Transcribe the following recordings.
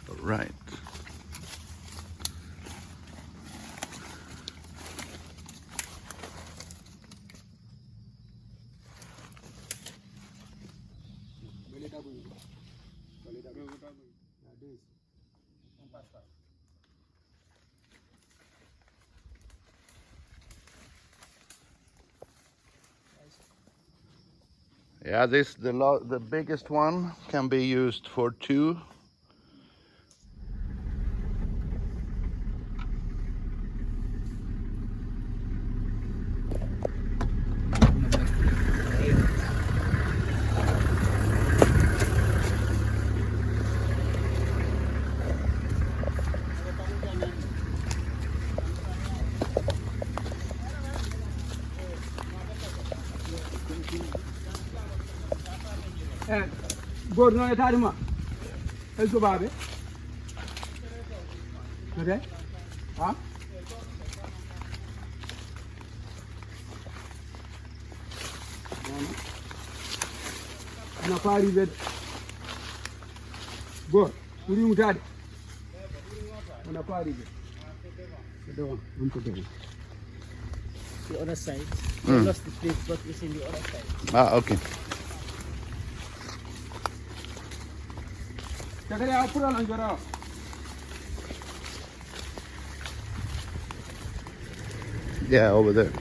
All right. Yeah, the biggest one can be used for 2. Good no etarima. Eso babe. Okay? Huh? Na pari bed. Good. Uri mutade. Na pari bed. The other side. We lost the plate, but it's in the other side. Ah, okay. Yeah, over there.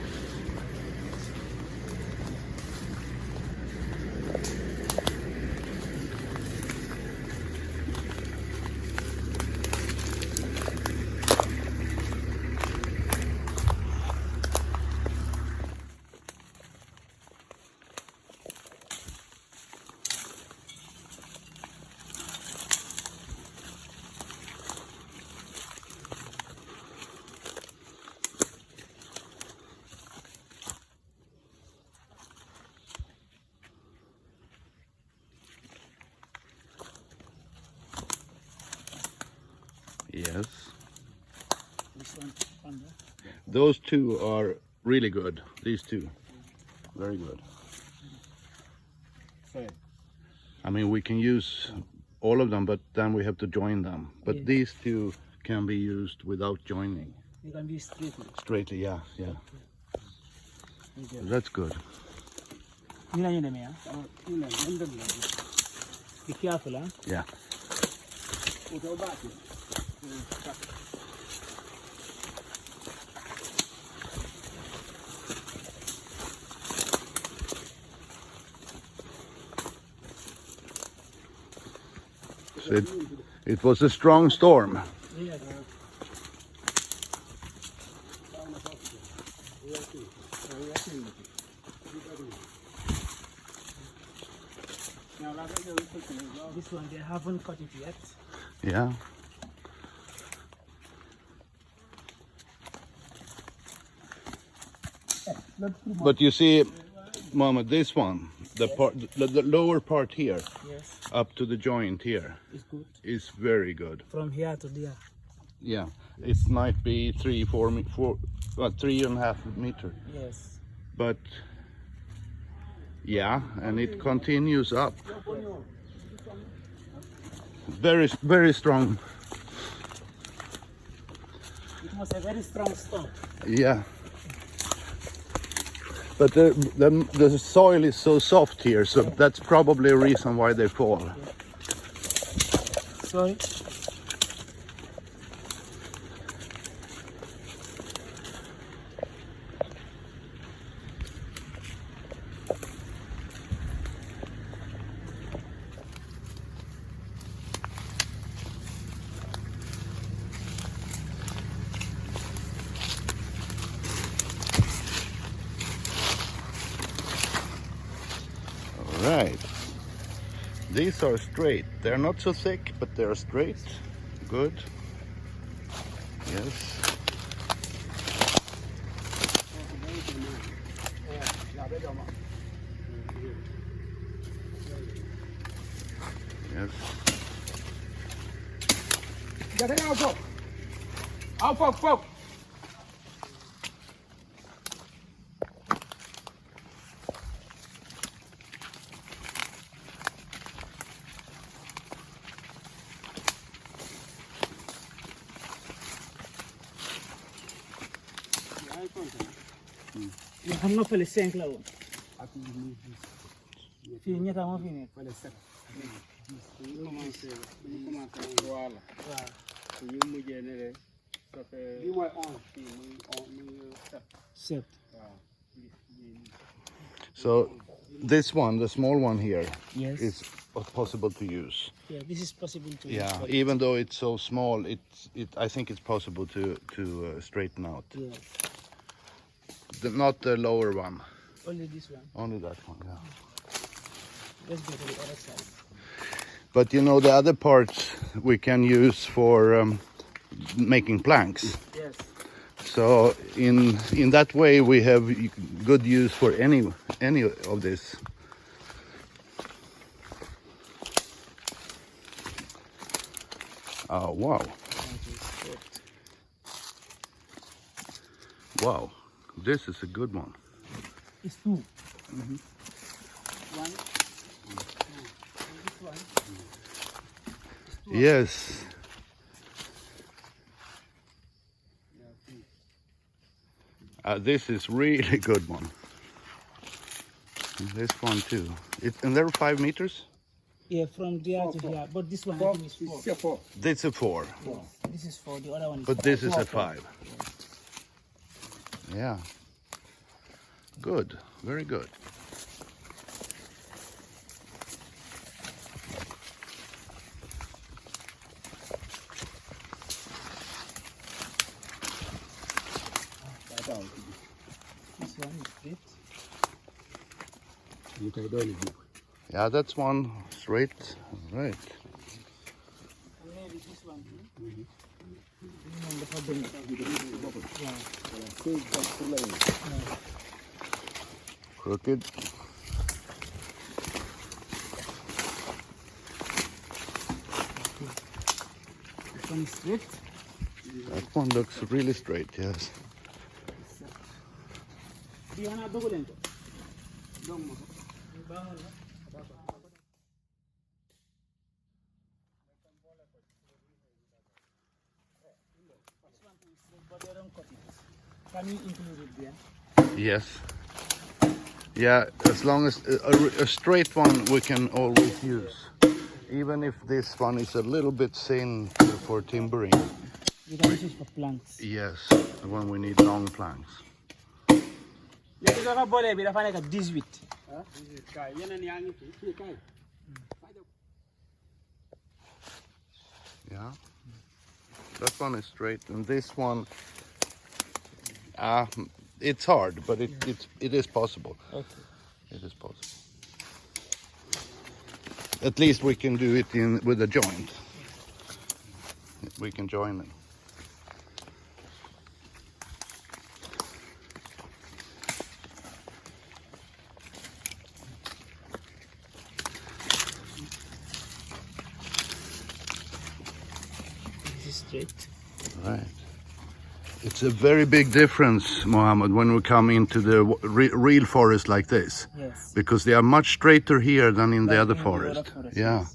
Yes. This one under. Those 2 are really good. These 2. Very good. I mean, we can use all of them, but then we have to join them. But Yeah. these 2 can be used without joining. You can be straightly. Straightly, yeah. That's good. Be careful, huh? Yeah. So it was a strong storm. Yes. This one, they haven't cut it yet. Yeah. But you see, Mama, this one, the lower part here, Yes. up to the joint here, It's good. is very good. From here to there. Yeah, it might be 3.5 meter, Yes. but yeah, and it continues up. Very, very strong. It was a very strong storm. Yeah. But the soil is so soft here, so that's probably a reason why they fall. Sorry. Right. These are straight. They're not so thick, but they're straight. Good. Yes. Yes. Get it out, out, folk. xam nga fële 5 la woon. ak ñu move this. Fii ñetta moo fi nekk. Fële 7. ñu commencé voilà Waaw. ñu mujjee ne de ça fait Lii mooy 11. fii muy 7 7. waaw So this one, the small one here, Yes. is possible to use. Yeah, this is possible to Yeah, use for- even though it's so small, I think it's possible to straighten out. Yeah. Not the lower one, Only this one. only that one. Yeah. Let's go to the other side. But you know the other parts we can use for making planks. Yes. So in that way we have good use for any of this. Oh wow. Wow. This is a good one. It's 2. One. This one. Yes. This is really good one. This one too. And they're 5 meters? Yeah, from there to here. But this one I 4. think is 4. It's still 4. This is a 4, Yes. This is 4. The other one is but 4. this is a 4. 5. Yeah. Good. Very good. This one is straight. ñu koy doole ji. Yeah, that's one straight. Right. And maybe this one too. This one dafa bëri. Yeah. Save that pour la yéen. Crooked. This one is straight. That one looks really straight, yes. Bii xanaa dogu leen ko. Donc ma ko. Baaxoon na. This one too is straight, but they don't cut it. Can you include it there? Yes. Yeah, as long as a straight one we can always use. Even if this one is a little bit thin for timbering. You can use it for planks. Yes, when we need long planks. léegi soo ko boolee bi dafa nekk 18. Kaay yeneen yaa ngi fi fii kaay. Yeah. That one is straight, and this one, it's hard, but it is possible. Okay. It is possible. At least we can do it with a joint. We can join them. This is straight. Right. It's a very big difference, Mohammed, when we come into the real forest like this, Yes. because they are much straighter here than in the Than other in the forest. other forest, Yeah. yes.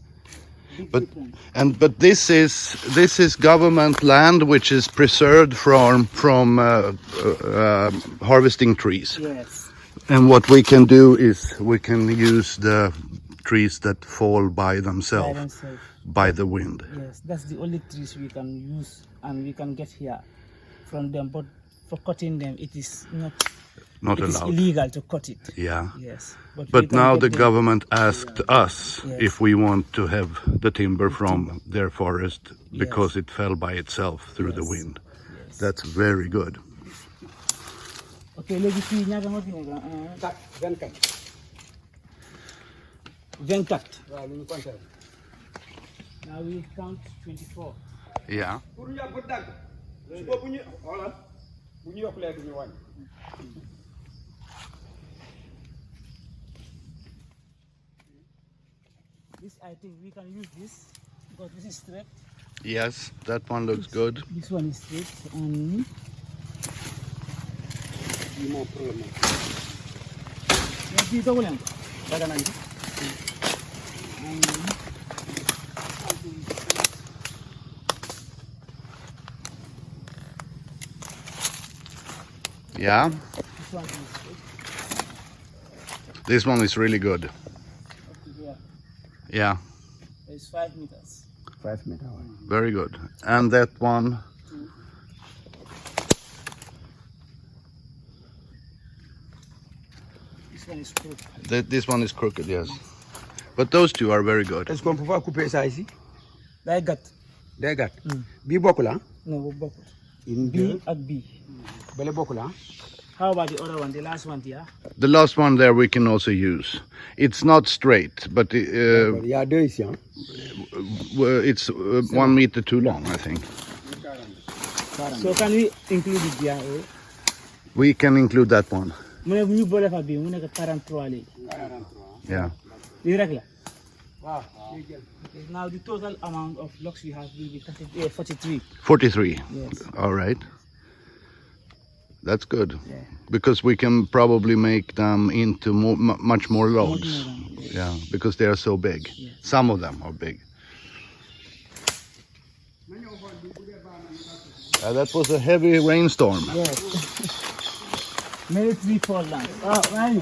Big But difference. but this is government land which is preserved from harvesting trees. Yes. And what we can do is we can use the trees that fall by By themselves themselves. by the wind. Yes, that's the only trees we can use and we can get here from them. But for cutting them, it is Not it is allowed. illegal to cut it. Yeah. Yes. We But can now get the them. government asked us Yes. if we want to have the timber from their forest because it fell by itself through the Yes. wind. Yes. That's very good. Okay, léegi fii ñaata moo fi nekk? 24. 24. waaw lu ñu compter. Now we count 24. Yeah. pour ñu yàgg dagg. suba bu ñu xoolal bu ñu yokkulee du ñu wàññi. This I think we can use this because this is straight. Yes, that one looks good. This one is straight and Lii moo problème. bii dogu leen ko. Daga nañ ci. Yeah. one is This one is really good. up to here. Yeah, It's 5 meters. 5 meters. very good. And that one, This one is crooked. this one is crooked, yes. But those two are very good. Est-ce qu'on peut pas couper ça ici? Like that. Day gàtt. Bii bokkul ah. No, we both. Une B deux. at B. Bële bokkul ah. How about the other one, the last one here? The last one there we can also use. It's not straight, but Il y a deux ici ah. it's 1 meter too long, I think. So can we include it here? Eh? We can include that one. Mu ne ñu boole fa bi mu nekk 43 léegi. Yeah. Lii rek la. Waaw. Okay, now the total amount of locks we have will be 43. 43. Yes. All right. That's good. Yeah. Because we can probably make them into much more loads. Much more than- yes. Yeah, because they are so big. Yes. Some of them are big. That was a heavy rainstorm. Yes. Maybe 3-4 lines. Oh, man.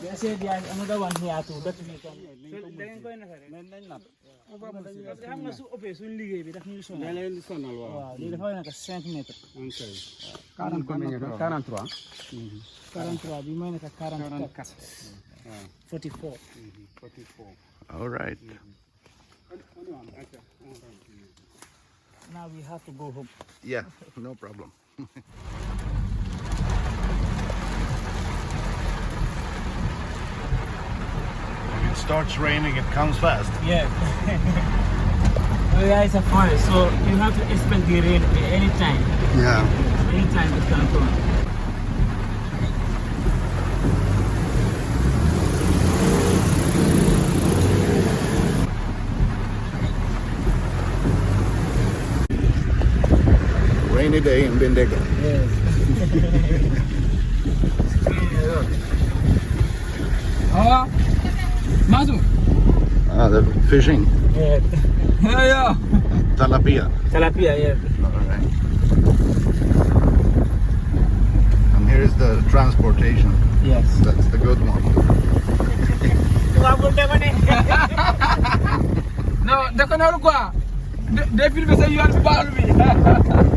They said there's another one here too. That we can. So they ain't going to parce que xam nga su ëppee suñu liggéey bi daf ñuy da sonal. leen di sonal waaw. Waaw lii dafa nekk 5 mètres. ok. 43. 43 bi mooy nekk 44. 44. 44. All right. Now we have to go home. Yeah, no problem. If it starts raining, it comes fast. Yeah. Yeah, it's a forest, so you have to expect the rain anytime. Yeah. Anytime it can come. Rainy day in Bindega. Yes. Ah. Mazu. The fishing. Yeah. Yeah. Talapia. Tilapia, yeah. All right. And here's the transportation. Yes. That's the good one. Non, dëkk na lu quoi. De filmer sa yoon bi baaxul bi.